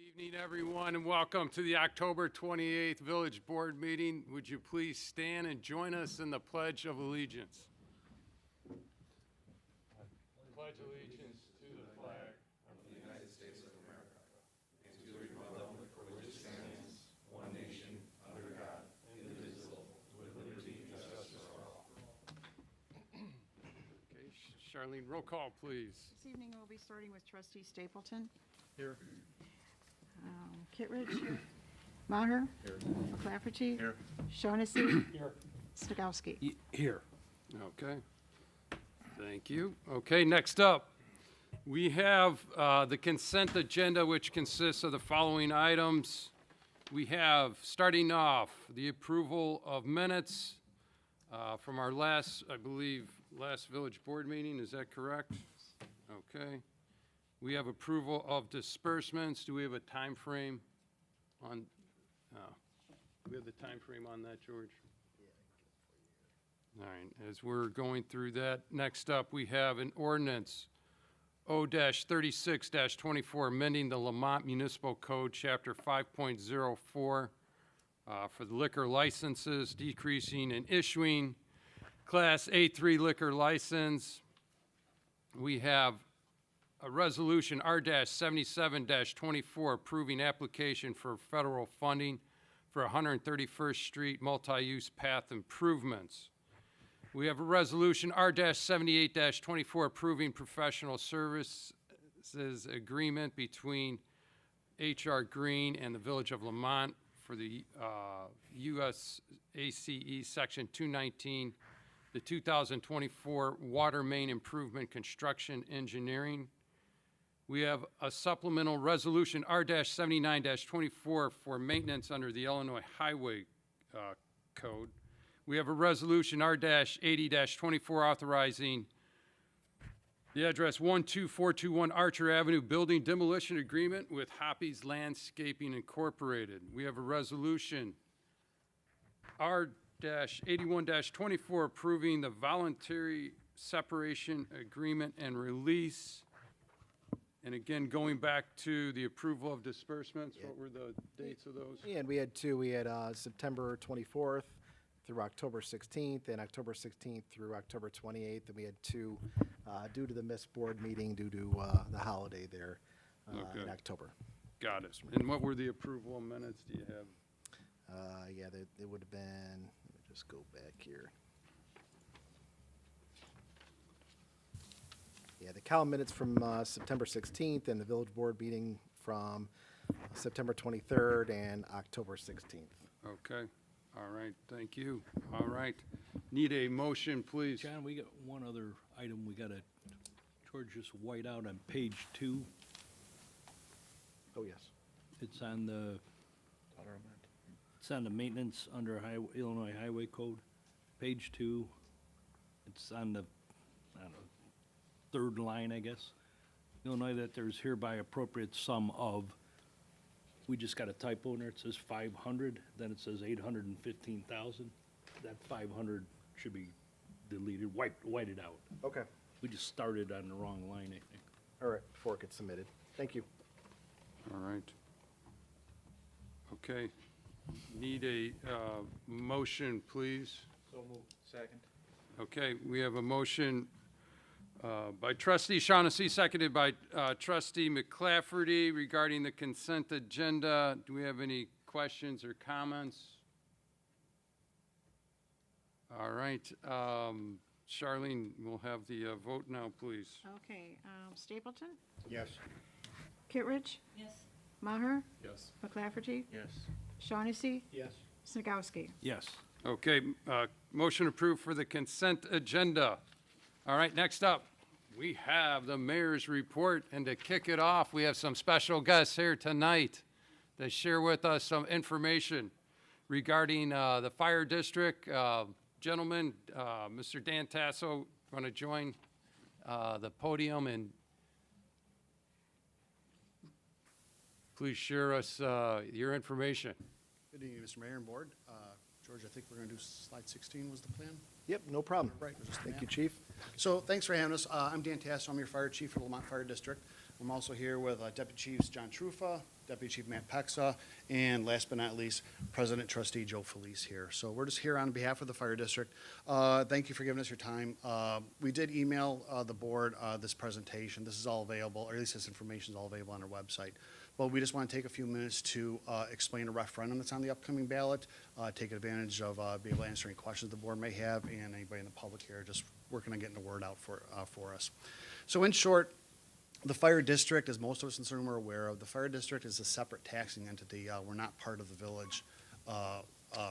Evening, everyone, and welcome to the October 28th Village Board meeting. Would you please stand and join us in the Pledge of Allegiance? Pledge allegiance to the flag of the United States of America and to the republic for which it stands, one nation, under God, indivisible, with liberty and justice for all. Okay, Charlene, roll call, please. This evening, we'll be starting with Trustee Stapleton. Here. Kittredge. Here. Maher. Here. McClafferty. Here. Shaughnessy. Here. Snagowski. Here. Okay. Thank you. Okay, next up, we have the consent agenda, which consists of the following items. We have, starting off, the approval of minutes from our last, I believe, last village board meeting. Is that correct? Okay. We have approval of disbursements. Do we have a time frame on, do we have the time frame on that, George? All right, as we're going through that, next up, we have an ordinance O-36-24, amending the Lamont Municipal Code, Chapter 5.04, for the liquor licenses, decreasing and issuing Class A3 liquor license. We have a resolution R-77-24 approving application for federal funding for 131st Street multi-use path improvements. We have a resolution R-78-24 approving professional services agreement between H.R. Green and the Village of Lamont for the USACE Section 219, the 2024 Water Main Improvement Construction Engineering. We have a supplemental resolution R-79-24 for maintenance under the Illinois Highway Code. We have a resolution R-80-24 authorizing the address 12421 Archer Avenue building demolition agreement with Hoppy's Landscaping Incorporated. We have a resolution R-81-24 approving the voluntary separation agreement and release. And again, going back to the approval of disbursements, what were the dates of those? Yeah, and we had two. We had September 24th through October 16th, and October 16th through October 28th. And we had two due to the missed board meeting due to the holiday there in October. Got it. And what were the approval minutes do you have? Yeah, they would have been, let me just go back here. Yeah, the Cal minutes from September 16th and the village board meeting from September 23rd and October 16th. Okay. All right. Thank you. All right. Need a motion, please. John, we got one other item we got to, George, just white out on page 2. Oh, yes. It's on the maintenance under Illinois Highway Code, page 2. It's on the, I don't know, third line, I guess. Illinois, that there's hereby appropriate sum of, we just got a typo in there, it says 500, then it says 815,000. That 500 should be deleted, white it out. Okay. We just started on the wrong line, I think. All right, before it gets submitted. Thank you. All right. Okay. Need a motion, please. So moved. Second. Okay, we have a motion by trustee Shaughnessy, seconded by trustee McClafferty regarding the consent agenda. Do we have any questions or comments? All right. Charlene, we'll have the vote now, please. Okay, Stapleton. Yes. Kittredge. Yes. Maher. Yes. McClafferty. Yes. Shaughnessy. Yes. Snagowski. Yes. Okay, motion approved for the consent agenda. All right, next up, we have the mayor's report, and to kick it off, we have some special guests here tonight to share with us some information regarding the fire district. Gentlemen, Mr. Dan Tasso, going to join the podium and please share us your information. Good evening, Mr. Mayor and Board. George, I think we're going to do slide 16 was the plan. Yep, no problem. Right. Just Thank that. you, Chief. So thanks for having us. I'm Dan Tasso. I'm your fire chief for the Lamont Fire District. I'm also here with Deputy Chiefs John Trufa, Deputy Chief Matt Pexa, and last but not least, President Trustee Joe Felice here. So we're just here on behalf of the Fire District. Thank you for giving us your time. We did email the board this presentation. This is all available, or at least this information is all available on our website. But we just want to take a few minutes to explain a referendum that's on the upcoming ballot, take advantage of being able to answer any questions the board may have, and anybody in the public here just working on getting the word out for us. So in short, the Fire District, as most of us in this room are aware of, the Fire District is a separate taxing entity. We're not part of the village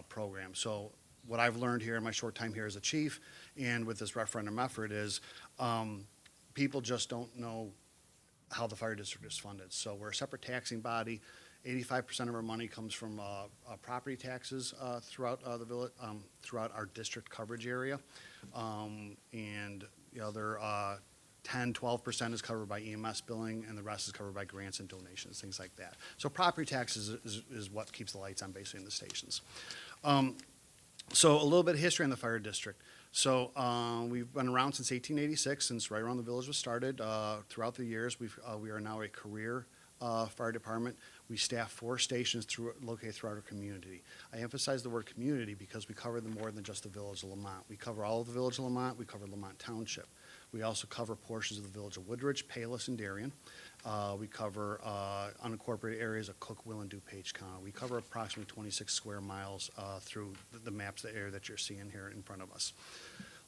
program. So what I've learned here in my short time here as a chief and with this referendum effort is people just don't know how the Fire District is funded. So we're a separate taxing body. 85% of our money comes from property taxes throughout the village, throughout our district coverage area. And the other 10, 12% is covered by EMS billing, and the rest is covered by grants and donations, things like that. So property taxes is what keeps the lights on basically in the stations. So a little bit of history on the Fire District. So we've been around since 1886, since right around the village was started. Throughout the years, we are now a career fire department. We staff 4 stations located throughout our community. I emphasize the word community because we cover more than just the village of Lamont. We cover all of the village of Lamont. We cover Lamont Township. We also cover portions of the village of Woodridge, Palos, and Darien. We cover unincorporated areas of Cook, Will, and DuPage County. We cover approximately 26 square miles through the maps, the area that you're seeing here in front of us.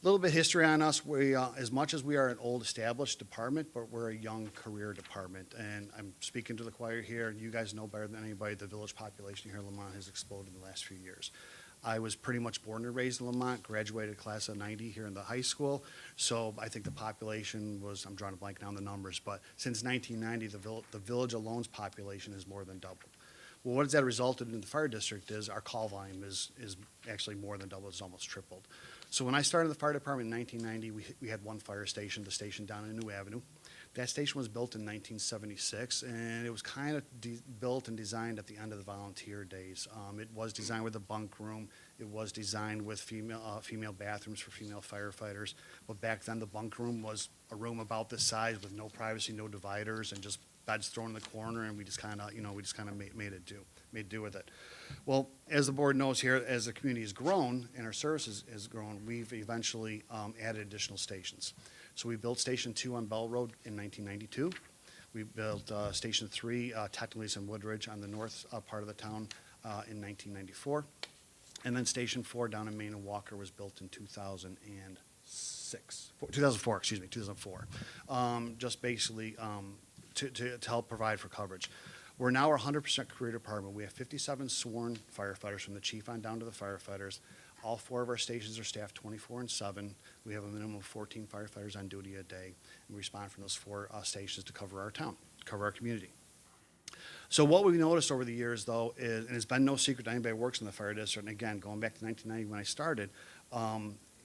A little bit of history on us. We, as much as we are an old established department, but we're a young career department. And I'm speaking to the choir here, and you guys know better than anybody, the village population here in Lamont has exploded in the last few years. I was pretty much born and raised in Lamont, graduated class of 90 here in the high school. So I think the population was, I'm drawing a blank now on the numbers, but since 1990, the village alone's population has more than doubled. Well, what has that resulted in the Fire District is our call volume is actually more than doubled, it's almost tripled. So when I started the fire department in 1990, we had one fire station, the station down in New Avenue. That station was built in 1976, and it was kind of built and designed at the end of the volunteer days. It was designed with a bunk room. It was designed with female bathrooms for female firefighters. But back then, the bunk room was a room about this size with no privacy, no dividers, and just beds thrown in the corner, and we just kind of, made do with it. Well, as the board knows here, as the community has grown and our services has grown, we've eventually added additional stations. So we built Station 2 on Bell Road in 1992. We built Station 3, technically it's in Woodridge on the north part of the town in 1994. And then Station 4 down in Main and Walker was built in 2004. Just basically to help provide for coverage. We're now a 100% career department. We have 57 sworn firefighters from the chief on down to the firefighters. All 4 of our stations are staffed 24/7. We have a minimum of 14 firefighters on duty a day. And we respond from those 4 stations to cover our town, cover our community. So what we've noticed over the years, though, is, and it's been no secret to anybody who works in the fire district, and again, going back to 1990 when I started,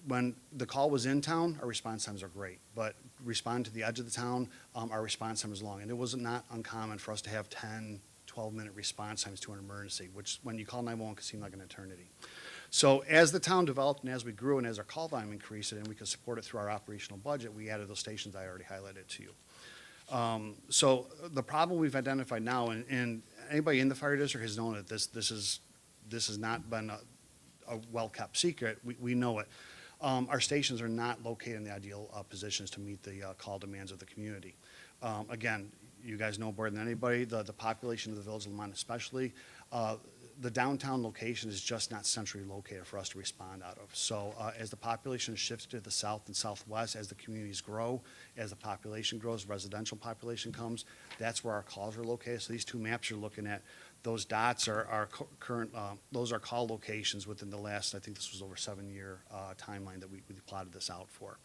when the call was in town, our response times are great. But respond to the edge of the town, our response time is long. And it was not uncommon for us to have 10, 12-minute response times to an emergency, which when you call 911 can seem like an eternity. So as the town developed and as we grew and as our call volume increased and we could support it through our operational budget, we added those stations I already highlighted to you. So the problem we've identified now, and anybody in the fire district has known that this has not been a well-kept secret. We know it. Our stations are not located in the ideal positions to meet the call demands of the community. Again, you guys know better than anybody, the population of the village of Lamont especially, the downtown location is just not centrally located for us to respond out of. So as the population shifts to the south and southwest, as the communities grow, as the population grows, residential population comes, that's where our calls are located. So these 2 maps you're looking at, those dots are our current, those are call locations within the last, I think this was over 7-year timeline that we plotted this out for.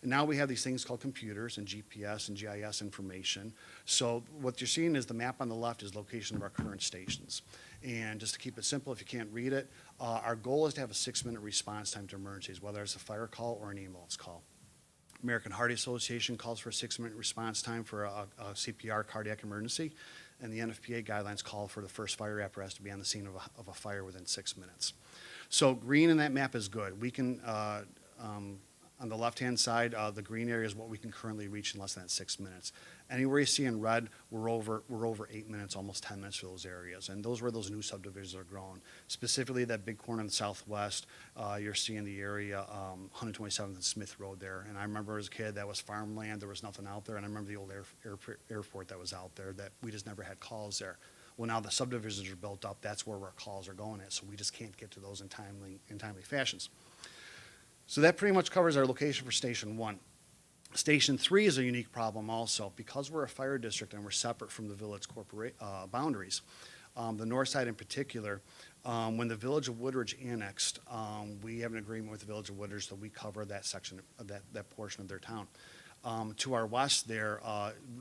And now we have these things called computers and GPS and GIS information. So what you're seeing is the map on the left is location of our current stations. And just to keep it simple, if you can't read it, our goal is to have a 6-minute response time to emergencies, whether it's a fire call or an ambulance call. American Heart Association calls for a 6-minute response time for a CPR cardiac emergency, and the NFPA guidelines call for the first fire apparatus to be on the scene of a fire within 6 minutes. So green in that map is good. We can, On the left-hand side, the green area is what we can currently reach in less than 6 minutes. Anywhere you see in red, we're over 8 minutes, almost 10 minutes for those areas. And those where those new subdivisions are growing. Specifically, that big corner in the southwest, you're seeing the area, 127th and Smith Road there. And I remember as a kid, that was farmland, there was nothing out there. And I remember the old airport that was out there, that we just never had calls there. Well, now the subdivisions are built up, that's where our calls are going at, so we just can't get to those in timely fashions. So that pretty much covers our location for Station 1. Station 3 is a unique problem also. Because we're a fire district and we're separate from the village boundaries, the north side in particular, when the Village of Woodridge annexed, we have an agreement with the Village of Woodridge that we cover that section, that portion of their town. To our west there,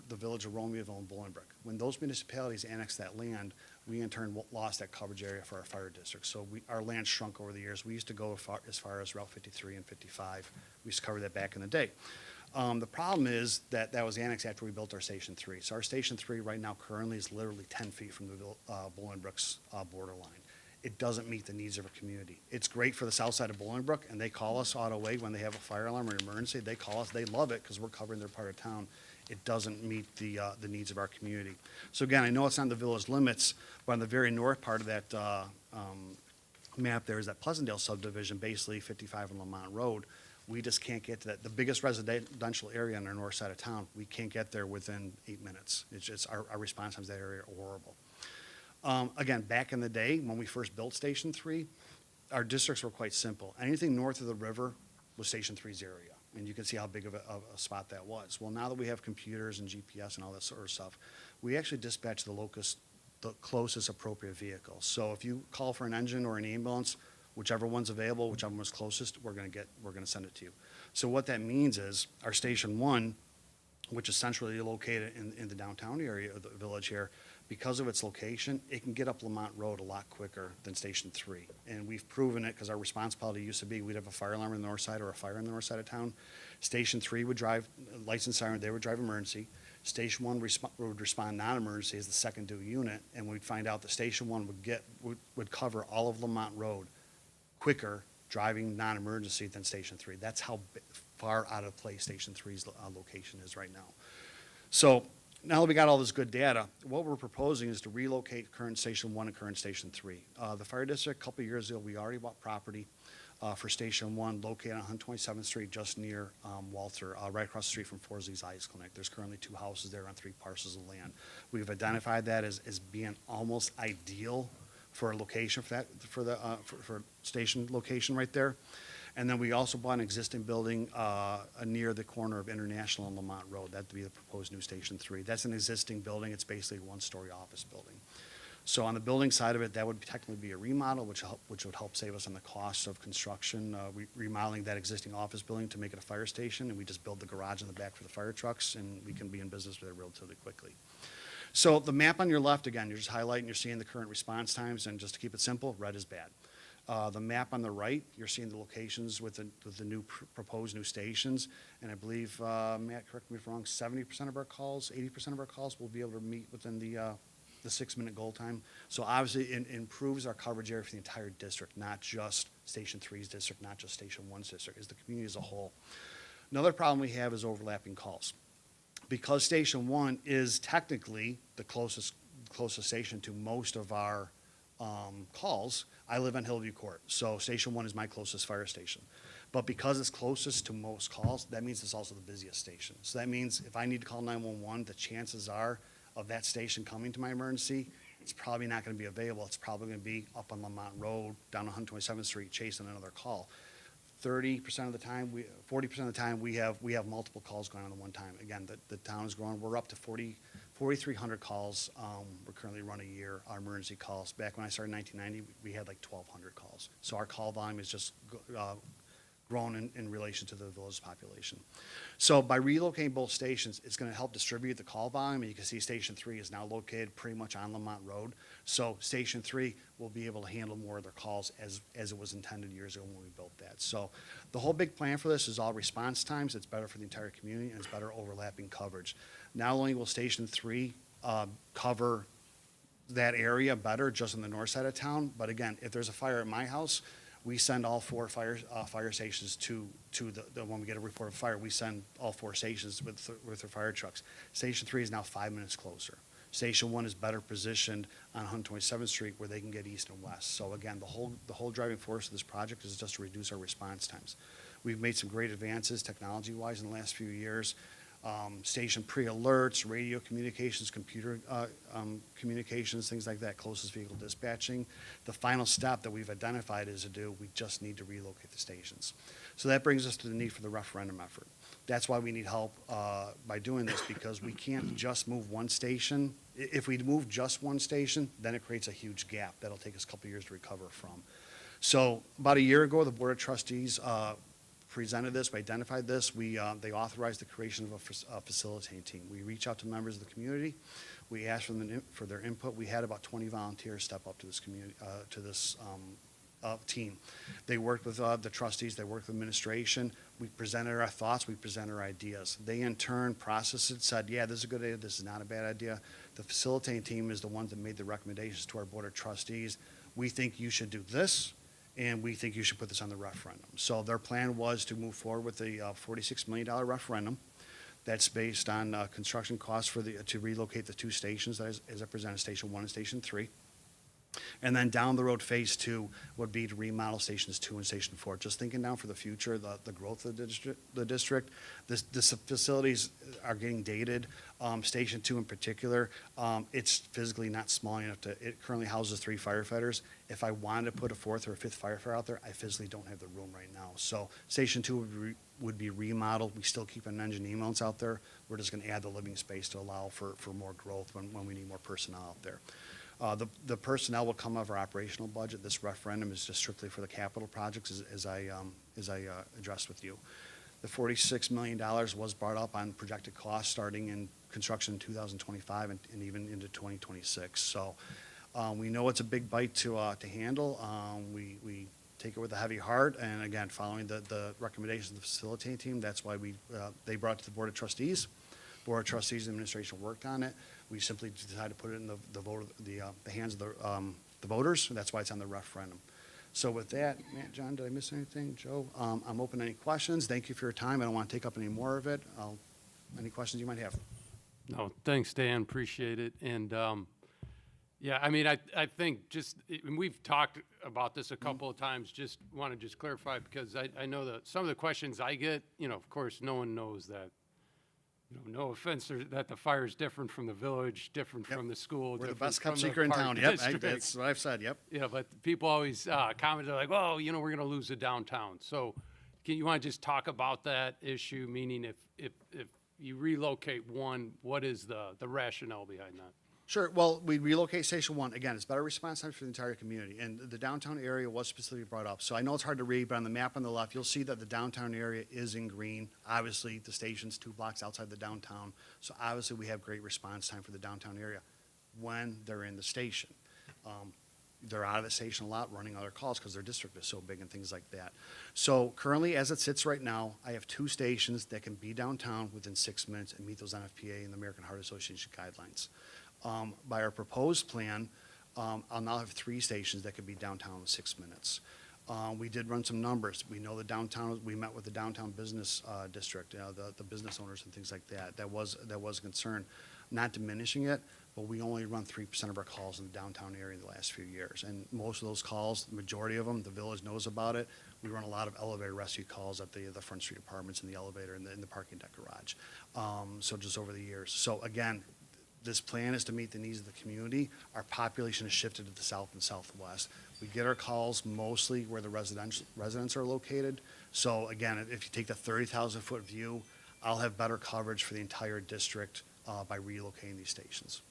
the Village of Romeoville and Bolingbrook. When those municipalities annexed that land, we in turn lost that coverage area for our fire district. So our land shrunk over the years. We used to go as far as Route 53 and 55. We used to cover that back in the day. The problem is that was annexed after we built our Station 3. So our Station 3 right now currently is literally 10 feet from the Bolingbrook's borderline. It doesn't meet the needs of our community. It's great for the south side of Bolingbrook, and they call us auto way when they have a fire alarm or an emergency. They call us. They love it because we're covering their part of town. It doesn't meet the needs of our community. So again, I know it's on the village limits, but on the very north part of that map there is that Pleasantdale subdivision, basically 55 on Lamont Road. We just can't get to that. The biggest residential area on our north side of town, we can't get there within 8 minutes. It's just our response times in that area are horrible. Again, back in the day, when we first built Station 3, our districts were quite simple. Anything north of the river was Station 3's area, and you can see how big of a spot that was. Well, now that we have computers and GPS and all that sort of stuff, we actually dispatch the closest appropriate vehicle. So if you call for an engine or an ambulance, whichever one's available, whichever one's closest, we're gonna send it to you. So what that means is our Station 1, which is centrally located in the downtown area of the village here, because of its location, it can get up Lamont Road a lot quicker than Station 3. And we've proven it because our responsibility used to be we'd have a fire alarm on the north side or a fire on the north side of town. Station 3 would drive licensed siren, they would drive emergency. Station 1 would respond non-emergency as the second due unit, and we'd find out that Station 1 would cover all of Lamont Road quicker driving non-emergency than Station 3. That's how far out of place Station 3's location is right now. So now that we got all this good data, what we're proposing is to relocate current Station 1 and current Station 3. The fire district, a couple of years ago, we already bought property for Station 1 located on 127th Street, just near Walter, right across the street from Forsley's Eyes Clinic. There's currently 2 houses there on 3 parcels of land. We've identified that as being almost ideal for a location for station location right there. And then we also bought an existing building near the corner of International and Lamont Road. That'd be the proposed new Station 3. That's an existing building. It's basically a 1-story office building. So on the building side of it, that would technically be a remodel, which would help save us on the costs of construction, remodeling that existing office building to make it a fire station, and we just build the garage in the back for the fire trucks, and we can be in business with it relatively quickly. So the map on your left, again, you're just highlighting, you're seeing the current response times, and just to keep it simple, red is bad. The map on the right, you're seeing the locations with the new proposed new stations, and I believe, Matt, correct me if I'm wrong, 70% of our calls, 80% of our calls will be able to meet within the 6-minute goal time. So obviously, it improves our coverage area for the entire district, not just Station 3's district, not just Station 1's district, is the community as a whole. Another problem we have is overlapping calls. Because Station 1 is technically the closest station to most of our calls, I live on Hillview Court, so Station 1 is my closest fire station. But because it's closest to most calls, that means it's also the busiest station. So that means if I need to call 911, the chances are of that station coming to my emergency, it's probably not going to be available. It's probably going to be up on Lamont Road, down 127th Street, chasing another call. 30% of the time, 40% of the time, we have multiple calls going on at one time. Again, the town is growing. We're up to 4,300 calls. We're currently running a year, our emergency calls. Back when I started in 1990, we had like 1,200 calls. So our call volume is just grown in relation to the village population. So by relocating both stations, it's going to help distribute the call volume. And you can see Station 3 is now located pretty much on Lamont Road. So Station 3 will be able to handle more of their calls as it was intended years ago when we built that. So the whole big plan for this is all response times. It's better for the entire community, and it's better overlapping coverage. Not only will Station 3 cover that area better just on the north side of town, but again, if there's a fire at my house, we send all four fire stations to when we get a report of fire, we send all four stations with their fire trucks. Station 3 is now 5 minutes closer. Station 1 is better positioned on 127th Street where they can get east and west. So again, the whole driving force of this project is just to reduce our response times. We've made some great advances technology-wise in the last few years. Station pre-alerts, radio communications, computer communications, things like that, closest vehicle dispatching. The final step that we've identified is we just need to relocate the stations. So that brings us to the need for the referendum effort. That's why we need help by doing this, because we can't just move one station. If we move just one station, then it creates a huge gap that'll take us a couple years to recover from. So about a year ago, the Board of Trustees presented this, we identified this, they authorized the creation of a facilitating team. We reach out to members of the community, we asked for their input. We had about 20 volunteers step up to this community, team. They worked with the trustees, they worked with administration, we presented our thoughts, we presented our ideas. They in turn processed it, said, yeah, this is a good idea, this is not a bad idea. The facilitating team is the ones that made the recommendations to our Board of Trustees. We think you should do this, and we think you should put this on the referendum. So their plan was to move forward with a $46 million referendum that's based on construction costs to relocate the two stations, as I presented, Station 1 and Station 3. And then down the road, Phase 2 would be to remodel Stations 2 and Station 4. Just thinking down for the future, the growth of the district, this facilities are getting dated. Station 2 in particular, it's physically not small enough it currently houses 3 firefighters. If I wanted to put a 4th or a 5th firefighter out there, I physically don't have the room right now. So Station 2 would be remodeled. We still keep an engine ambulance out there. We're just gonna add the living space to allow for more growth when we need more personnel out there. The personnel will come out of our operational budget. This referendum is just strictly for the capital projects, as I addressed with you. The $46 million was brought up on projected costs starting in construction in 2025 and even into 2026. So we know it's a big bite to handle. We take it with a heavy heart, and again, following the recommendations of the facilitating team, that's why they brought it to the Board of Trustees. Board of Trustees and administration worked on it. We simply decided to put it in the hands of the voters, and that's why it's on the referendum. So with that, Matt, John, did I miss anything? Joe, I'm open to any questions. Thank you for your time. I don't want to take up any more of it. Any questions you might have? No, thanks, Dan, appreciate it. And, yeah, I mean, I think and we've talked about this a couple of times, just want to clarify, because I know that some of the questions I get, of course, no one knows that. No offense, that the fire is different from the village, different from the school. We're the different best kept from the secret in park town. Yep, district. that's what I've said, yep. Yeah, but people always comment, they're like, well, we're going to lose the downtown. So you want to just talk about that issue, meaning if you relocate one, what is the rationale behind that? Sure. Well, we relocate Station 1. Again, it's better response time for the entire community. And the downtown area was specifically brought up. So I know it's hard to read, but on the map on the left, you'll see that the downtown area is in green. Obviously, the station's 2 blocks outside the downtown. So obviously, we have great response time for the downtown area when they're in the station. They're out of the station a lot running other calls because their district is so big and things like that. So currently, as it sits right now, I have 2 stations that can be downtown within 6 minutes and meet those NFPA and the American Heart Association guidelines. By our proposed plan, I'll now have 3 stations that could be downtown in 6 minutes. We did run some numbers. We know the downtown, we met with the downtown business district, the business owners and things like that. That was a concern. Not diminishing it, but we only run 3% of our calls in the downtown area in the last few years. And most of those calls, the majority of them, the village knows about it. We run a lot of elevator rescue calls at the Front Street apartments in the elevator and in the parking deck garage. So just over the years. So again, this plan is to meet the needs of the community. Our population has shifted to the south and southwest. We get our calls mostly where the residents are located. So again, if you take the 30,000-foot view, I'll have better coverage for the entire district by relocating these stations.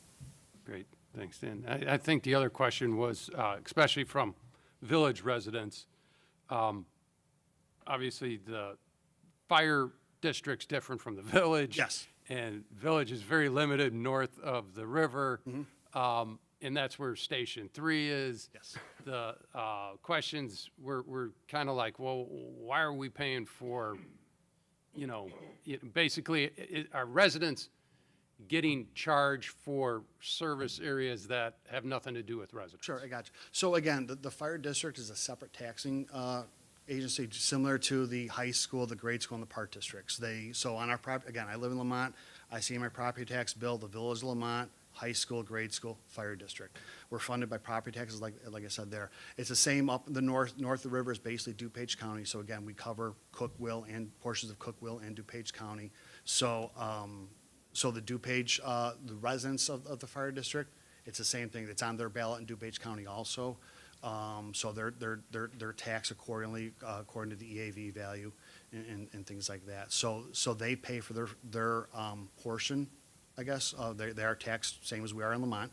Great, thanks, Dan. I think the other question was, especially from village residents, obviously the fire district's different from the village. Yes. And village is very limited north of the river. And that's where Station 3 is. Yes. The questions were kind of like, well, why are we paying for, basically, our residents, getting charged for service areas that have nothing to do with residents. Sure, I got you. So again, the fire district is a separate taxing agency, similar to the high school, the grade school, and the park districts. So on our property, again, I live in Lamont, I see my property tax bill, the Village of Lamont, high school, grade school, fire district. We're funded by property taxes, like I said there. It's the same up in the north of the river is basically DuPage County. So again, we cover Cookville and portions of Cookville and DuPage County. So, so the DuPage, the residents of the fire district, it's the same thing. It's on their ballot in DuPage County also. So they're taxed accordingly, according to the EAV value and things like that. So they pay for their portion, I guess. They are taxed same as we are in Lamont.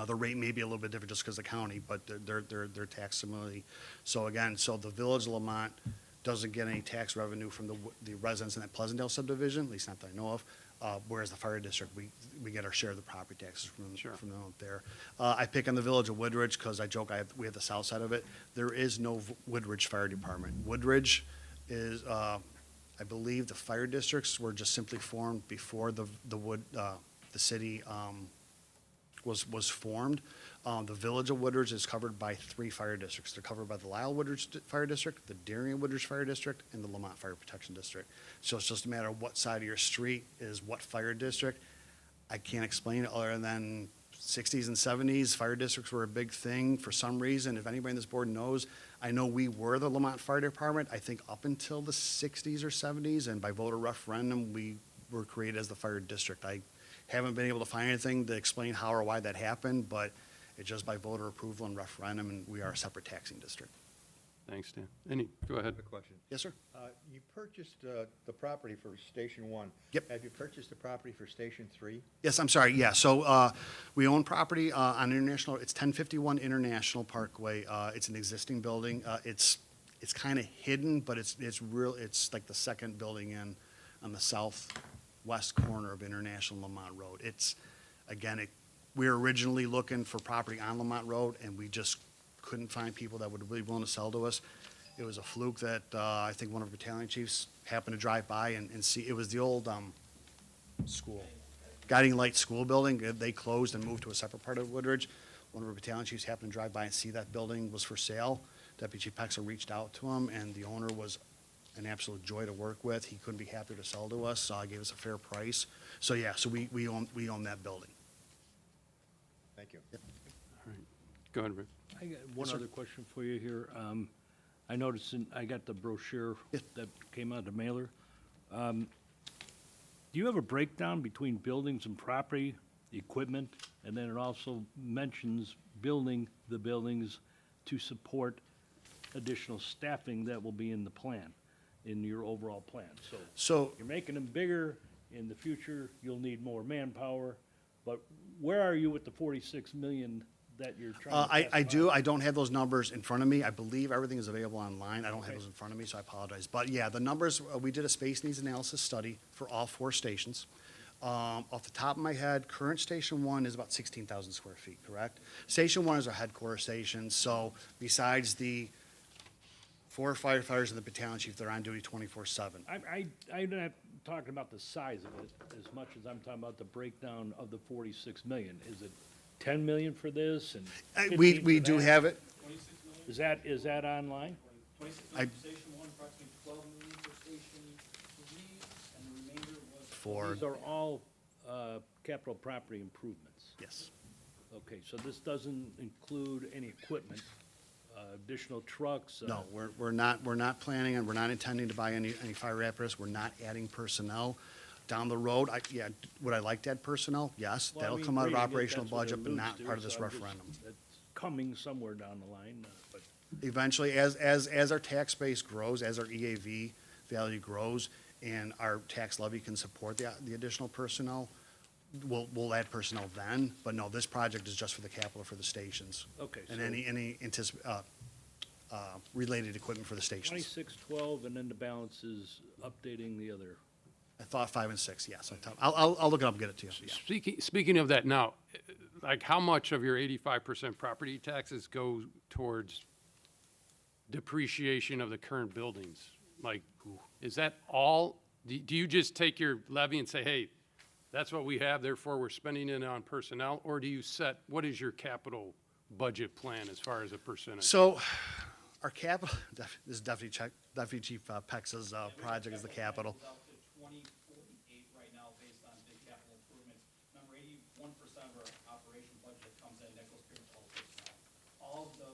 The rate may be a little bit different just because of the county, but they're taxed similarly. So again, so the Village of Lamont doesn't get any tax revenue from the residents in that Pleasantdale subdivision, at least not that I know of. Whereas the fire district, we get our share of the property taxes from them out there. I pick on the Village of Woodridge because I joke we have the south side of it. There is no Woodridge Fire Department. Woodridge is, I believe the fire districts were just simply formed before the city was formed. The Village of Woodridge is covered by 3 fire districts. They're covered by the Lisle Woodridge Fire District, the Darien Woodridge Fire District, and the Lamont Fire Protection District. So it's just a matter of what side of your street is what fire district. I can't explain it other than 60s and 70s, fire districts were a big thing for some reason. If anybody on this board knows, I know we were the Lamont Fire Department, I think up until the 60s or 70s, and by voter referendum, we were created as the fire district. I haven't been able to find anything to explain how or why that happened, but it's just by voter approval and referendum, and we are a separate taxing district. Thanks, Dan. Go ahead. Quick question. Yes, sir? You purchased the property for Station 1. Yep. Have you purchased the property for Station 3? Yes, I'm sorry, yeah, so we own property on International, it's 1051 International Parkway. It's an existing building. It's kind of hidden, but it's like the second building in on the southwest corner of International Lamont Road. It's, again, we were originally looking for property on Lamont Road, and we just couldn't find people that would be willing to sell to us. It was a fluke that I think one of our battalion chiefs happened to drive by and see. It was the old school, Guiding Light School building. They closed and moved to a separate part of Woodridge. One of our battalion chiefs happened to drive by and see that building was for sale. Deputy Chief Pexa reached out to him, and the owner was an absolute joy to work with. He couldn't be happier to sell to us, so he gave us a fair price. So yeah, so we own that building. Thank you. Go ahead, Rick. I got one other question for you here. I noticed, I got the brochure Yes. that came out, the mailer. Do you have a breakdown between buildings and property, equipment? And then it also mentions building the buildings to support additional staffing that will be in the plan, in your overall plan. So You're making them bigger. In the future, you'll need more manpower. But where are you with the 46 million that you're trying to I do. specify? I don't have those numbers in front of me. I believe everything is available online. I don't have those in front of me, so I apologize. But yeah, the numbers, we did a space needs analysis study for all 4 stations. Off the top of my head, current Station 1 is about 16,000 square feet, correct? Station 1 is our headquarters station, so besides the 4 firefighters and the battalion chief, they're on duty 24/7. I'm not talking about the size of it as much as I'm talking about the breakdown of the 46 million. Is it 10 million for this and 15 We for do that? have it. Is that online? 26 I- million for Station 1, approximately 12 million for Station 3, and the remainder was. For, These are all capital property improvements. yes. Okay, so this doesn't include any equipment, additional trucks? No, we're not planning and we're not intending to buy any fire apparatus. We're not adding personnel. Down the road, would I like to add personnel? Yes, Well, I that'll mean, come out of reading it, operational that's what it budget, but alludes not to, part of this so I'm just- referendum. It's coming somewhere down the line, but Eventually, as our tax base grows, as our EAV value grows, and our tax levy can support the additional personnel, we'll add personnel then. But no, this project is just for the capital for the stations. Okay, And so- any related equipment for the stations. 2612, and then the balance is updating the other. I thought 5 and 6, yes. I'll look it up and get it to you. Yeah. Speaking of that now, like how much of your 85% property taxes go towards depreciation of the current buildings? Like, is that all? Do you just take your levy and say, hey, that's what we have, therefore we're spending it on personnel? Or do you set, what is your capital budget plan as far as a percentage? So our capital, this is Deputy Chief Pex's project is the capital. It's out to 2048 right now based on big capital improvements. Remember, 81% of our operation budget comes in, that goes pretty much all personnel. All of the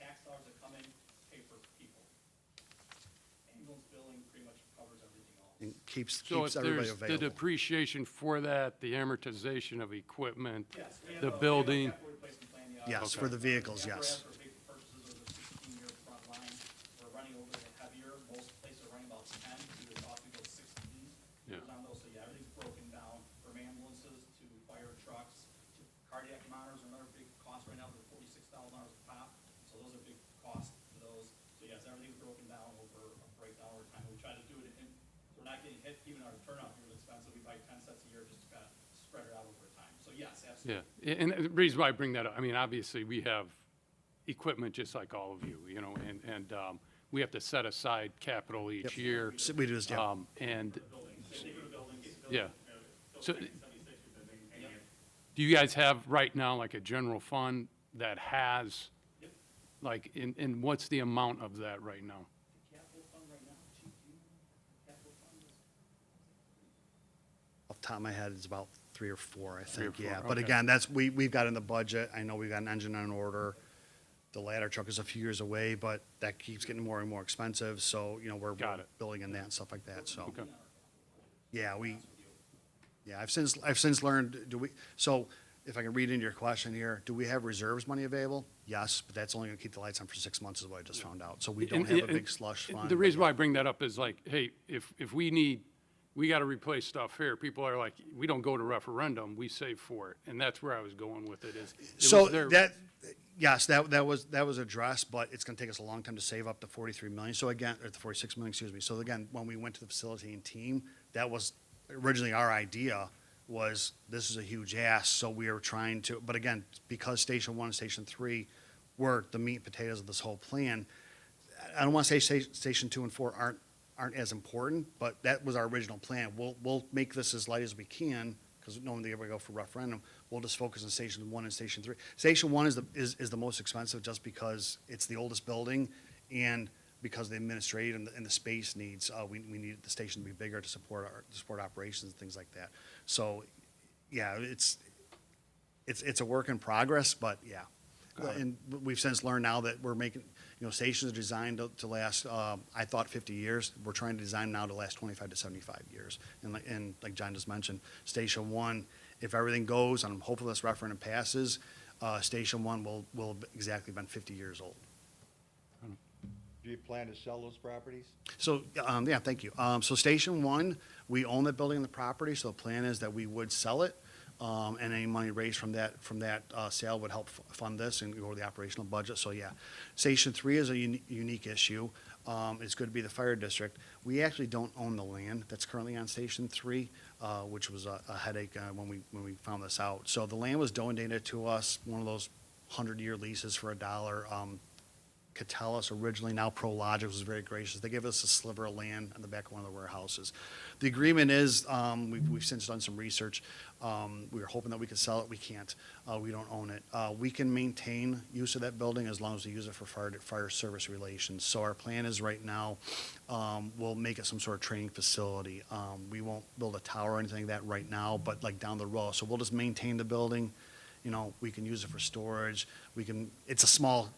tax dollars that come in pay for people. Ambulance billing pretty much covers everything else. And keeps So if everybody there's the available. depreciation for that, the amortization of equipment, Yes, we have the we have a building, capital replacement plan, yeah. Yes, for the vehicles, yes. Apparatus for big purchases are the 16-year front line. We're running a little bit heavier. Most places are running about 10, we were talking about 16 Yeah. years on those. So yeah, everything's broken down from ambulances to fire trucks to cardiac monitors are another big cost right now. They're $46,000 a pop. So those are big costs for those. So yes, everything's broken down over a breakdown over time. We try to do it in, we're not getting hit, even our turnout here is expensive. We buy 10 sets a year just to kind of spread it out over time. So yes, absolutely. yeah. And the reason why I bring that up, I mean, obviously, we have equipment just like all of you, you know, and we have to set aside capital each year. So we do this, yeah. And, yeah. So, do you guys have right now like a general fund that has, Yep. like, and what's the amount of that right now? The capital fund right now, Chief, do you know what the capital fund is? Off the top of my head, it's about 3 or 4, I or think, 4, yeah. But okay. again, that's, we've got in the budget, I know we've got an engine on order. The ladder truck is a few years away, but that keeps getting more and more expensive, so, you know, we're Got it. building in that and stuff like that, so. Okay. Yeah, I've since learned, so if I can read into your question here, do we have reserves money available? Yes, but that's only gonna keep the lights on for 6 months is what I just found out, so we don't have a big slush fund. The reason why I bring that up is like, hey, if we need, we got to replace stuff here, people are like, we don't go to referendum, we save for it. And that's where I was going with it is. it So was their- that, yes, that was addressed, but it's gonna take us a long time to save up to 43 million. So again, or the 46 million, excuse me. So again, when we went to the facility and team, that was originally our idea, was this is a huge ask, so we were trying to, but again, because Station 1 and Station 3 were the meat and potatoes of this whole plan, I don't wanna say Station 2 and 4 aren't as important, but that was our original plan. We'll make this as light as we can, because knowing they ever go for referendum, we'll just focus on Station 1 and Station 3. Station 1 is the most expensive just because it's the oldest building and because the administrative and the space needs, we need the station to be bigger to support operations and things like that. So, yeah, it's a work in progress, but yeah. And we've since learned now that we're making, you know, stations are designed to last, I thought 50 years. We're trying to design now to last 25 to 75 years. And like John just mentioned, Station 1, if everything goes, and I'm hopeful this referendum passes, Station 1 will exactly been 50 years old. Do you plan to sell those properties? So, yeah, thank you. So Station 1, we own the building and the property, so the plan is that we would sell it. And any money raised from that sale would help fund this and go to the operational budget. So, yeah. Station 3 is a unique issue. It's going to be the fire district. We actually don't own the land that's currently on Station 3, which was a headache when we found this out. So the land was donated to us, one of those 100-year leases for $1. Catellus originally, now Prologic was very gracious. They gave us a sliver of land on the back of one of the warehouses. The agreement is, we've since done some research. We were hoping that we could sell it. We can't. We don't own it. We can maintain use of that building as long as we use it for fire service relations. So our plan is right now, we'll make it some sort of training facility. We won't build a tower or anything like that right now, but like down the road. So we'll just maintain the building. You know, we can use it for storage. It's a small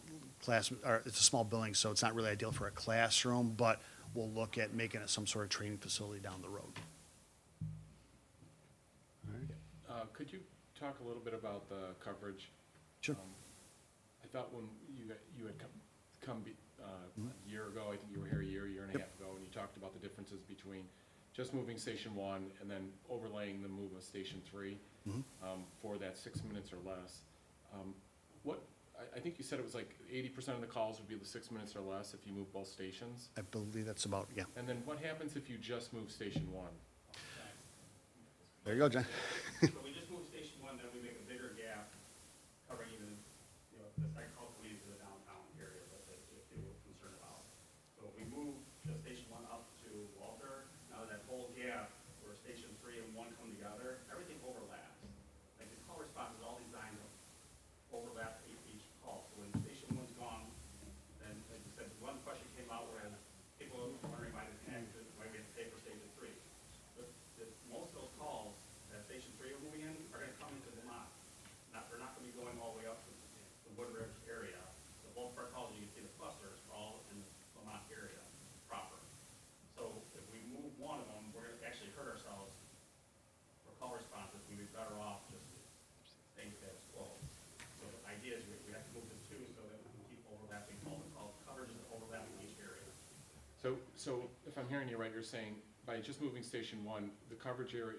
it's a small building, so it's not really ideal for a classroom, but we'll look at making it some sort of training facility down the road. Could you talk a little bit about the coverage? Sure. I thought when you had come a year ago, I think you were here a year and a half ago, and you talked about the differences between just moving Station 1 and then overlaying the move of Station 3 for that 6 minutes or less. I think you said it was like 80% of the calls would be the 6 minutes or less if you move both stations. I believe that's about, yeah. And then what happens if you just move Station 1? There you go, John. So we just moved Station 1, then we make a bigger gap covering even, you know, the site called Queens to the downtown area that they were concerned about. So if we move the Station 1 up to Walter, now that whole gap where Station 3 and 1 come together, everything So if I'm hearing you right, you're saying by just moving Station 1, the coverage area,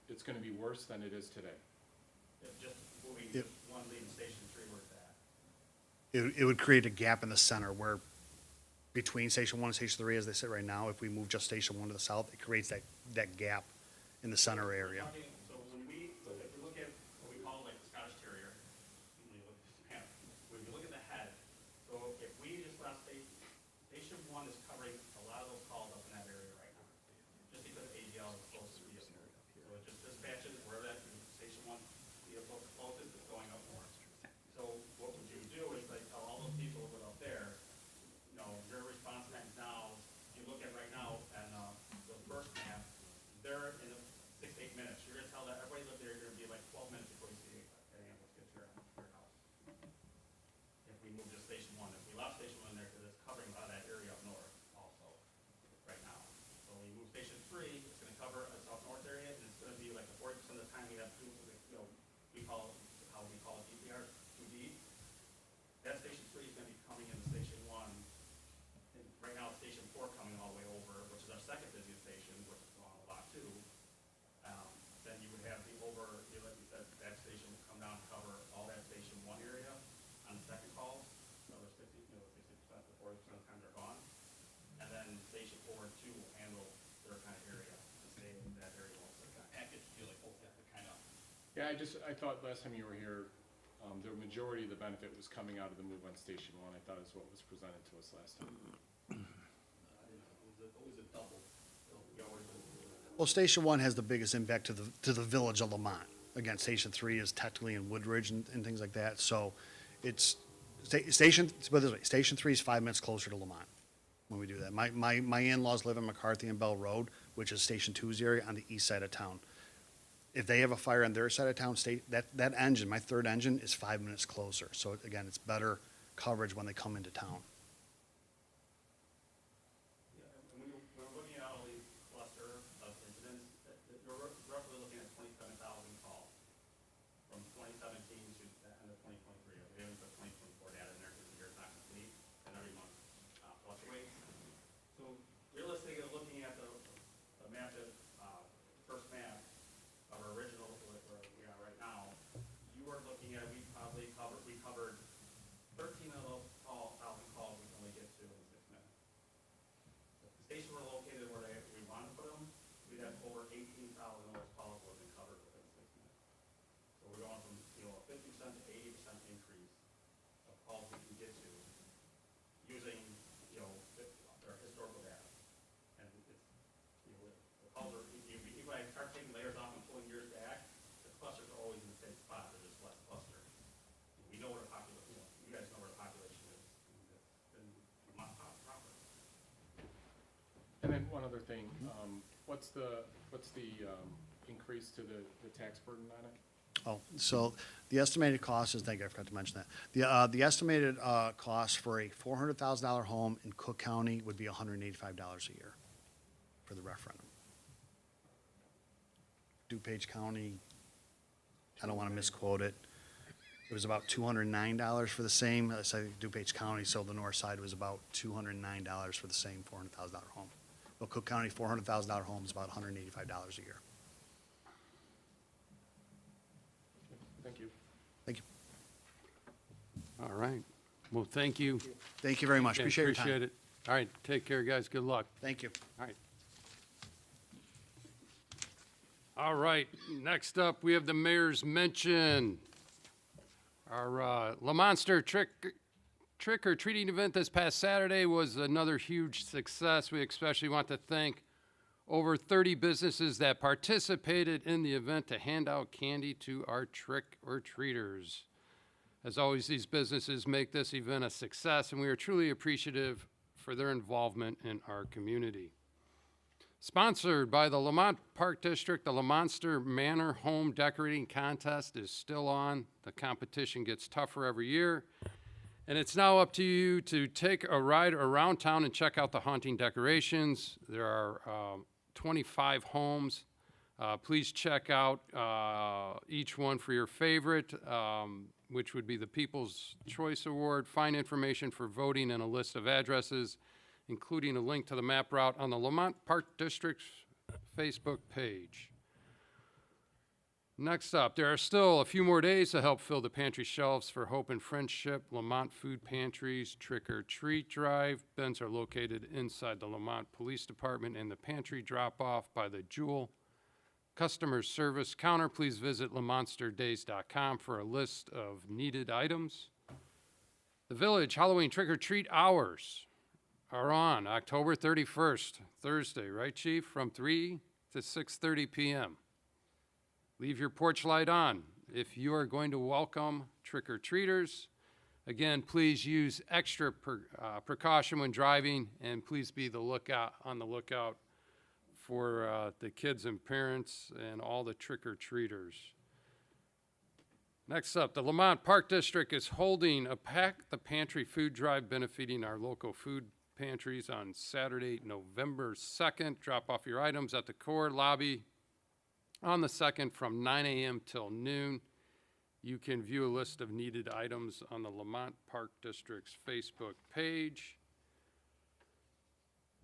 it's gonna be worse than it is today? Just moving Yep. one leading Station 3 where it's at. It would create a gap in the center where between Station 1 and Station 3, as they sit right now, if we move just Station 1 to the south, it creates that gap in the center area. So when if you look at what we call like the Scottish Terrier, when you look at the head, so if we just left Station 1 is covering a lot of those calls up in that area right now, just because AGL is close to the vehicle. So it just dispatches where that Station 1 vehicle closest is going up north. So what would you do is like tell all those people who are up there, your response time now, you look at right now, and the first map, they're in 6 to 8 minutes. You're gonna tell that everybody up there, you're gonna be like 12 minutes before you see an ambulance get to your house. If we move to Station 1, if we left Station 1 there, because it's covering a lot of that area up north also, right now. So when you move Station 3, it's gonna cover a south north area, and it's gonna be like 40% of the time we have two, we call it DPR 2D. That Station 3 is gonna be coming into Station 1. And right now, it's Station 4 coming all the way over, which is our second busiest station, which is going a lot too. Then you would have the like you said, that station will come down and cover all that Station 1 area on the second call. Another 60% to 40% of the time they're gone. And then Station 4 and 2 will handle their kind of area, to stay in that area also. Package deal, like, kind of. Yeah, I thought last time you were here, the majority of the benefit was coming out of the move on Station 1. I thought is what was presented to us last time. Always a double. Well, Station 1 has the biggest impact to the village of Lamont. Again, Station 3 is technically in Woodridge and things like that, so it's, Station 3 is 5 minutes closer to Lamont when we do that. My in-laws live in McCarthy and Bell Road, which is Station 2's area on the east side of town. If they have a fire on their side of town, that engine, my third engine, is 5 minutes closer. So again, it's better coverage when they come into town. Yeah, and when we're looking at all these cluster of incidents, you're roughly looking at 27,000 calls from 2017 to the end of 2023. We haven't put 2024 data in there because the year's not complete, and every month fluctuates. So realistically, looking at the map that, first map of our original, where we are right now, you are looking at, we covered 13 of those 1,000 calls we can only get to in 6 minutes. If the station were located where we want to put them, we'd have over 18,000 of those calls would have been covered within 6 minutes. So we're going from, a 50% to 80% increase of calls we can get to using, their historical data. And it's, the calls are, if I start taking layers off and pulling years back, the clusters are always in the same spot, there's just less cluster. We know where the population, you guys know where the population is. And my proper. And then one other thing, what's the increase to the tax burden on it? Oh, so the estimated cost is, thank you, I forgot to mention that. The estimated cost for a $400,000 home in Cook County would be $185 a year for the referendum. DuPage County, I don't want to misquote it. It was about $209 for the same, I say DuPage County, so the north side was about $209 for the same $400,000 home. Well, Cook County, $400,000 home is about $185 a year. Thank you. Thank you. All right. Well, thank you. Thank you very much. Okay, Appreciate your time. Appreciate it. All right, take care, guys. Good luck. Thank you. All right. All right, next up, we have the mayor's mention. Our Lamonster trick or treating event this past Saturday was another huge success. We especially want to thank over 30 businesses that participated in the event to hand out candy to our trick or treaters. As always, these businesses make this event a success, and we are truly appreciative for their involvement in our community. Sponsored by the Lamont Park District, the Lamonster Manor Home Decorating Contest is still on. The competition gets tougher every year, and it's now up to you to take a ride around town and check out the haunting decorations. There are 25 homes. Please check out each one for your favorite, which would be the People's Choice Award. Find information for voting and a list of addresses, including a link to the map route on the Lamont Park District's Facebook page. Next up, there are still a few more days to help fill the pantry shelves for Hope and Friendship Lamont Food Pantries Trick or Treat Drive. Bins are located inside the Lamont Police Department and the pantry drop-off by the Jewel Customer Service Counter. Please visit lamonsterdays.com for a list of needed items. The Village Halloween Trick or Treat hours are on October 31st, Thursday, right, Chief? From 3 to 6:30 p.m. Leave your porch light on. If you are going to welcome trick-or-treaters, again, please use extra precaution when driving, and please be on the lookout for the kids and parents and all the trick-or-treaters. Next up, the Lamont Park District is holding a Pack the Pantry food drive benefiting our local food pantries on Saturday, November 2nd. Drop off your items at the core lobby on the 2nd from 9 a.m. till noon. You can view a list of needed items on the Lamont Park District's Facebook page.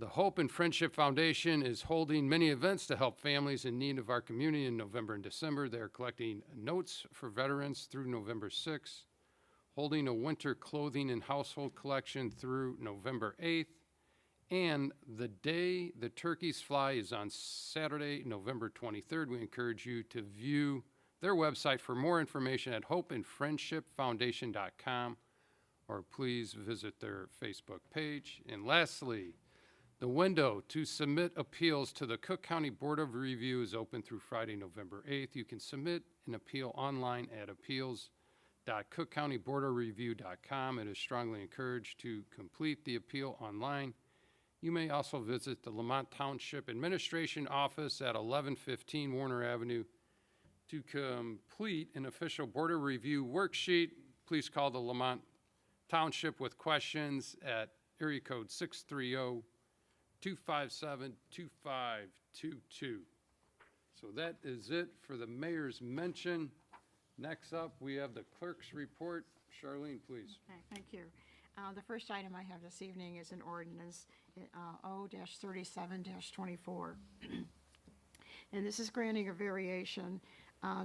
The Hope and Friendship Foundation is holding many events to help families in need of our community in November and December. They're collecting notes for veterans through November 6th, holding a winter clothing and household collection through November 8th, and the day the turkeys fly is on Saturday, November 23rd. We encourage you to view their website for more information at hopeandfriendshipfoundation.com, or please visit their Facebook page. And lastly, the window to submit appeals to the Cook County Board of Review is open through Friday, November 8th. You can submit an appeal online at appeals.cookcountyboardofreview.com. It is strongly encouraged to complete the appeal online. You may also visit the Lamont Township Administration Office at 1115 Warner Avenue to complete an official Board of Review worksheet. Please call the Lamont Township with questions at area code 630-257-2522. So that is it for the mayor's mention. Next up, we have the clerk's report. Charlene, please. Okay, thank you. The first item I have this evening is an ordinance, O-37-24. And this is granting a variation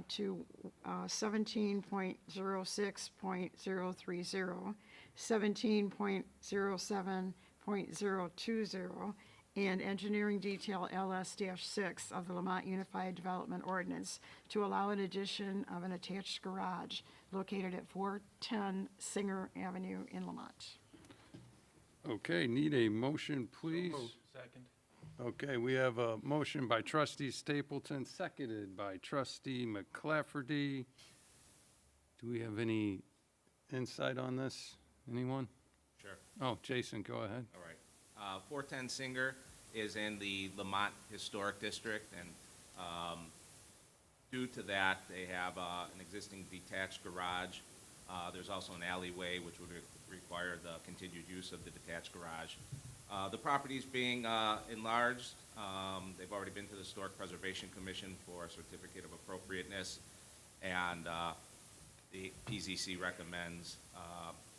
to 17.06.030, 17.07.020, and engineering detail LS-6 of the Lamont Unified Development Ordinance to allow an addition of an attached garage located at 410 Singer Avenue in Lamont. Okay, need a motion, please? Second. Okay, we have a motion by trustee Stapleton, seconded by trustee McClafferty. Do we have any insight on this? Anyone? Sure. Oh, Jason, go ahead. All right. 410 Singer is in the Lamont Historic District, and due to that, they have an existing detached garage. There's also an alleyway, which would require the continued use of the detached garage. The property's being enlarged. They've already been to the Historic Preservation Commission for a certificate of appropriateness, and the PZC recommends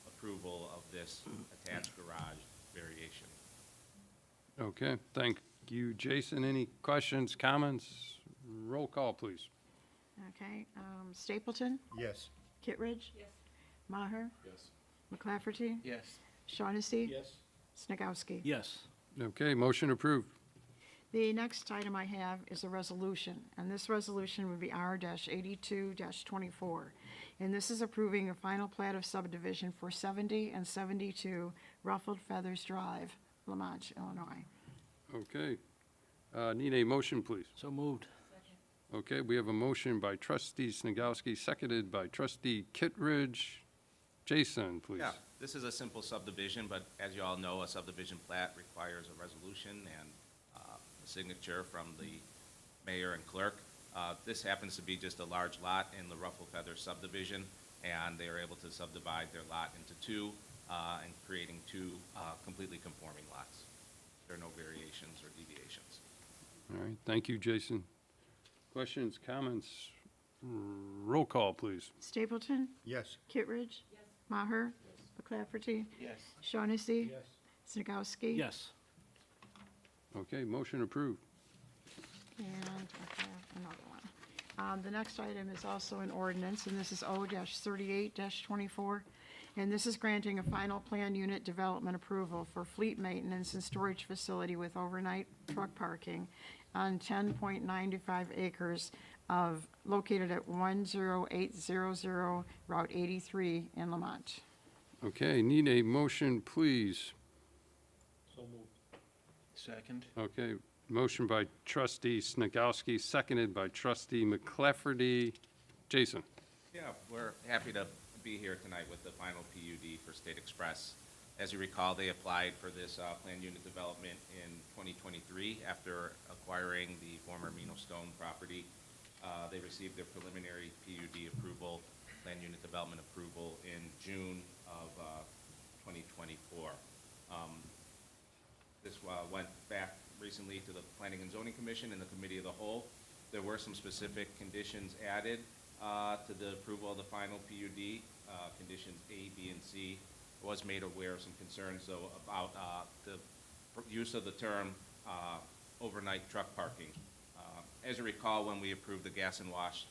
approval of this attached garage variation. Okay, thank you, Jason. Any questions, comments? Roll call, please. Okay, Stapleton? Yes. Kittredge? Yes. Maher? Yes. McClafferty? Yes. Shaughnessy? Yes. Snagowski? Yes. Okay, motion approved. The next item I have is a resolution, and this resolution would be R-82-24. And this is approving a final plat of subdivision for 70 and 72 Ruffled Feathers Drive, Lamont, Illinois. Okay, need a motion, please. So moved. Okay, we have a motion by trustee Snagowski, seconded by trustee Kittredge. Jason, please. Yeah, this is a simple subdivision, but as you all know, a subdivision plat requires a resolution and a signature from the mayor and clerk. This happens to be just a large lot in the Ruffle Feather subdivision, and they are able to subdivide their lot into two and creating two completely conforming lots. There are no variations or deviations. All right, thank you, Jason. Questions, comments? Roll call, please. Stapleton? Yes. Kittredge? Yes. Maher? McClafferty? Yes. Shaughnessy? Yes. Snagowski? Yes. Okay, motion approved. And I have another one. The next item is also an ordinance, and this is O-38-24. And this is granting a final plan unit development approval for fleet maintenance and storage facility with overnight truck parking on 10.95 acres located at 10800 Route 83 in Lamont. Okay, need a motion, please. So moved. Second. Okay, motion by trustee Snagowski, seconded by trustee McClafferty. Jason? Yeah, we're happy to be here tonight with the final PUD for State Express. As you recall, they applied for this planned unit development in 2023 after acquiring the former Mino Stone property. They received their preliminary PUD approval, planned unit development approval in June of 2024. This went back recently to the Planning and Zoning Commission and the Committee of the Whole. There were some specific conditions added to the approval of the final PUD, conditions A, B, and C. I was made aware of some concerns, though, about the use of the term overnight truck parking. As you recall, when we approved the gas and wash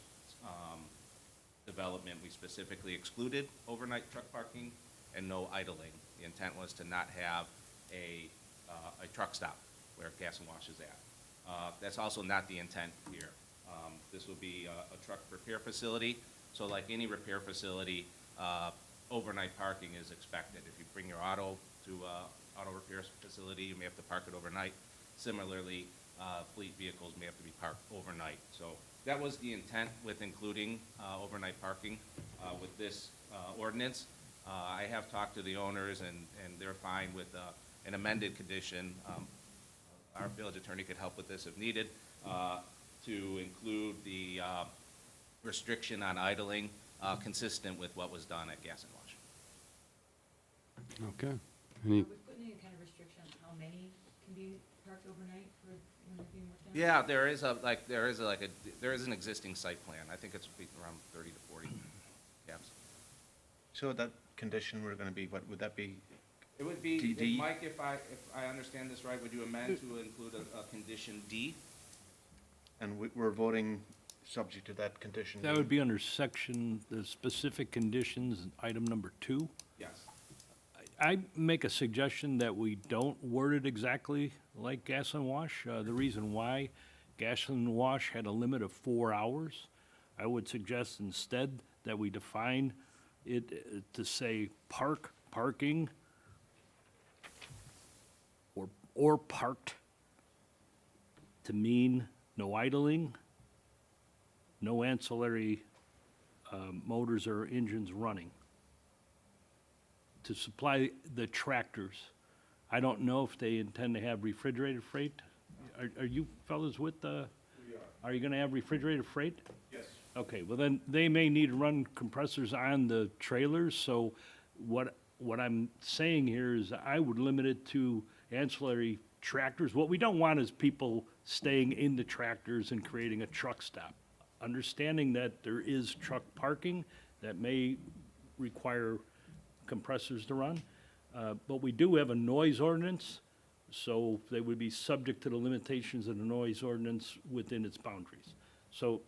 development, we specifically excluded overnight truck parking and no idling. The intent was to not have a truck stop where gas and wash is at. That's also not the intent here. This will be a truck repair facility, so like any repair facility, overnight parking is expected. If you bring your auto to a auto repair facility, you may have to park it overnight. Similarly, fleet vehicles may have to be parked overnight. So that was the intent with including overnight parking with this ordinance. I have talked to the owners, and they're fine with an amended condition. Our village attorney could help with this if needed, to include the restriction on idling consistent with what was done at Gas and Wash. Okay. Any, Are we putting any kind of restriction on how many can be parked overnight for when they're being worked on? Yeah, there is an existing site plan. I think it's around 30 to 40 cabs. So that condition, we're gonna be, what would that be? It would be, DD? Mike, if I understand this right, would you amend to include a condition D? And we're voting subject to that condition? That would be under section, the specific conditions, item number 2. Yes. I make a suggestion that we don't word it exactly like gas and wash. The reason why gas and wash had a limit of 4 hours, I would suggest instead that we define it to say parking, or parked, to mean no idling, no ancillary motors or engines running, to supply the tractors. I don't know if they intend to have refrigerated freight. Are you fellas with the? We are. Are you gonna have refrigerated freight? Yes. Okay, well then, they may need to run compressors on the trailers, so what I'm saying here is I would limit it to ancillary tractors. What we don't want is people staying in the tractors and creating a truck stop. Understanding that there is truck parking that may require compressors to run, but we do have a noise ordinance, so they would be subject to the limitations of the noise ordinance within its boundaries. So,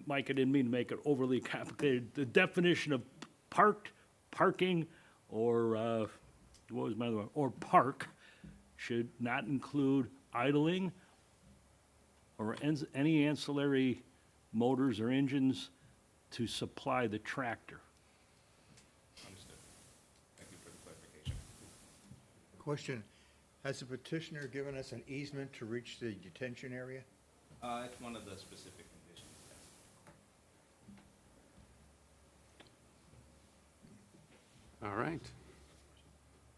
Mike, I didn't mean to make it overly complicated. The definition of parking, or, what was my other one? Or park, should not include idling or any ancillary motors or engines to supply the tractor. Understood. Thank you for the clarification. Question, has the petitioner given us an easement to reach the detention area? It's one of the specific conditions, yes. all right.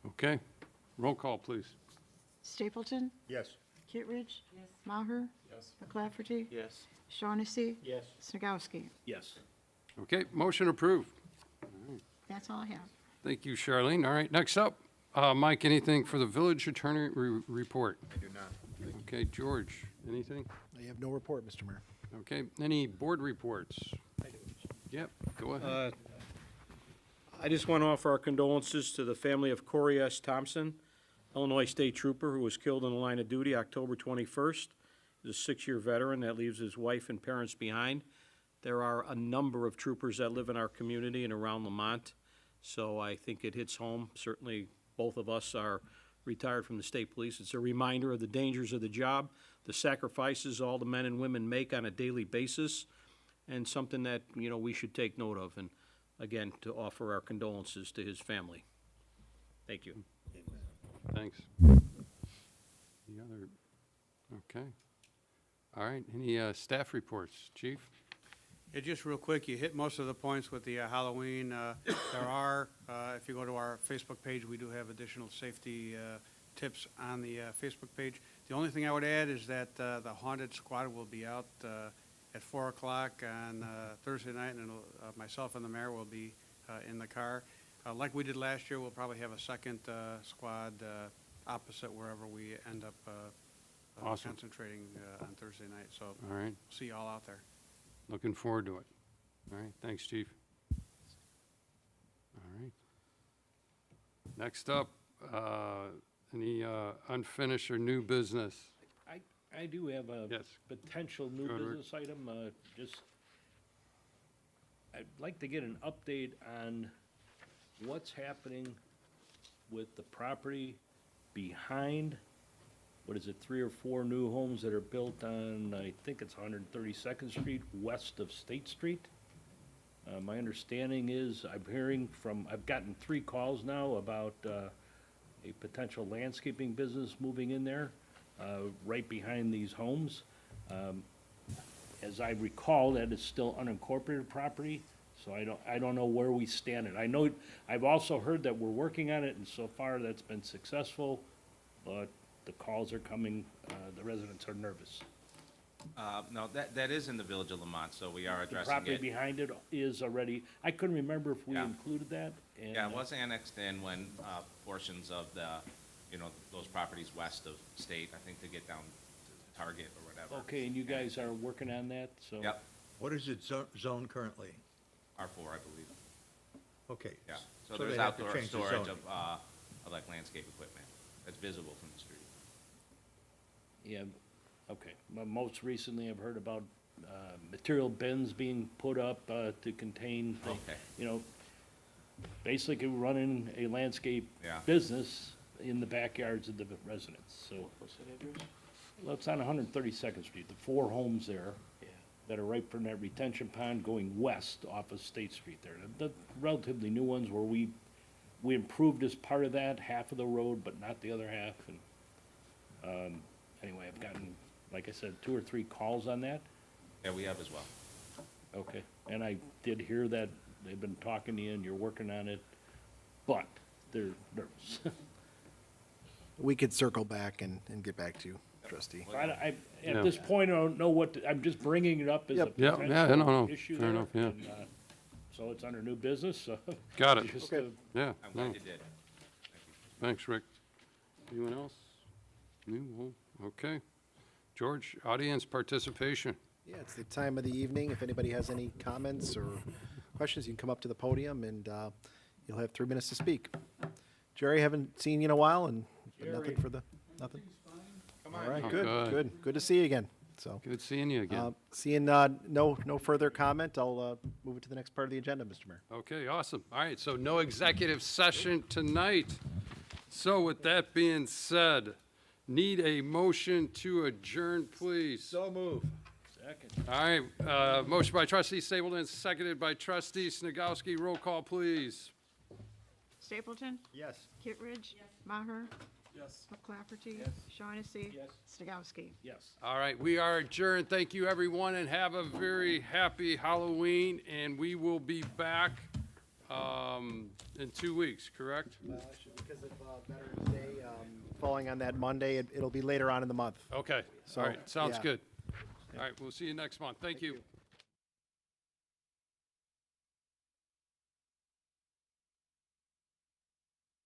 Okay, roll call, please. Stapleton? Yes. Kittredge? Yes. Maher? Yes. McClafferty? Yes. Shaughnessy? Yes. Snagowski? Yes. Okay, motion approved. That's all I have. Thank you, Charlene. All right, next up, Mike, anything for the village attorney report? I do not. Okay, George, anything? I have no report, Mr. Mayor. Okay, any board reports? Yep, go ahead. I just want to offer our condolences to the family of Corey S. Thompson. Illinois State Trooper who was killed in the line of duty October 21st. He's a 6-year veteran that leaves his wife and parents behind. There are a number of troopers that live in our community and around Lamont, so I think it hits home. Certainly, both of us are retired from the state police. It's a reminder of the dangers of the job, the sacrifices all the men and women make on a daily basis, and something that, you know, we should take note of. And again, to offer our condolences to his family. Thank you. Thanks. The other, okay. All right, any staff reports? Chief? Yeah, just real quick, you hit most of the points with the Halloween. There are, if you go to our Facebook page, we do have additional safety tips on the Facebook page. The only thing I would add is that the Haunted Squad will be out at 4 o'clock on Thursday night, and myself and the mayor will be in the car. Like we did last year, we'll probably have a second squad opposite wherever we end up Awesome. concentrating on Thursday night. So All right, see you all out there. looking forward to it. All right, thanks, Chief. All right. Next up, any unfinished or new business? I do have a Yes. potential new Go ahead, Rick. business item, I'd like to get an update on what's happening with the property behind, what is it, 3 or 4 new homes that are built on, I think it's 132nd Street, west of State Street. My understanding is, I've gotten 3 calls now about a potential landscaping business moving in there, right behind these homes. As I recall, that is still unincorporated property, so I don't know where we stand. And I know, I've also heard that we're working on it, and so far that's been successful, but the calls are coming, the residents are nervous. No, that is in the village of Lamont, so we are The addressing property it. behind it is already, I couldn't remember if we Yeah. included that. And, Yeah, it was annexed in when portions of the, you know, those properties west of State, I think to get down to Target or whatever. Okay, and you guys are working on that, so. Yep, What is it zone currently? R4, I believe, Okay. yeah. So they there's have to outdoor change the storage zoning. of like landscape equipment that's visible from the street. Yeah, okay. Most recently, I've heard about material bins being put up to contain, Okay. you know, basically running a landscape Yeah. business in the backyards of the residents, so. Well, it's on 132nd Street, the 4 homes there that are right from that retention pond going west off of State Street there. The relatively new ones where we improved as part of that, half of the road, but not the other half, and, anyway, I've gotten, like I said, 2 or 3 calls on that. Yeah, we have as well. Okay, and I did hear that they've been talking to you and you're working on it, but they're nervous. We could circle back and get back to you, trustee. At Yeah. this point, I don't know what, I'm just bringing it up as a Yep. Yeah, potential no, issue fair there, enough, yeah. and, so it's under new business, so. Got it. just, Okay. Yeah, I'm no, glad you did. thanks, Rick. Anyone else? New, okay. George, audience participation. Yeah, it's the time of the evening. If anybody has any comments or questions, you can come up to the podium and you'll have 3 minutes to speak. Jerry, haven't seen you in a while and but nothing for the, nothing? All right, Oh, good, good. good. Good to see you again, so. Good seeing you again. Seeing no further comment, I'll move it to the next part of the agenda, Mr. Mayor. Okay, awesome. All right, so no executive session tonight. So with that being said, need a motion to adjourn, please. So move. Second. All right, motion by trustee Stapleton, seconded by trustee Snagowski. Roll call, please. Stapleton? Yes. Kittredge? Maher? Yes. McClafferty? Shaughnessy? Yes. Stagowski? Yes. All right, we are adjourned. Thank you, everyone, and have a very happy Halloween, and we will be back in 2 weeks, correct? Because of Veterans Day falling on that Monday, it'll be later on in the month. Okay, So, all right, sounds yeah. good. All right, we'll see you next month. Thank you.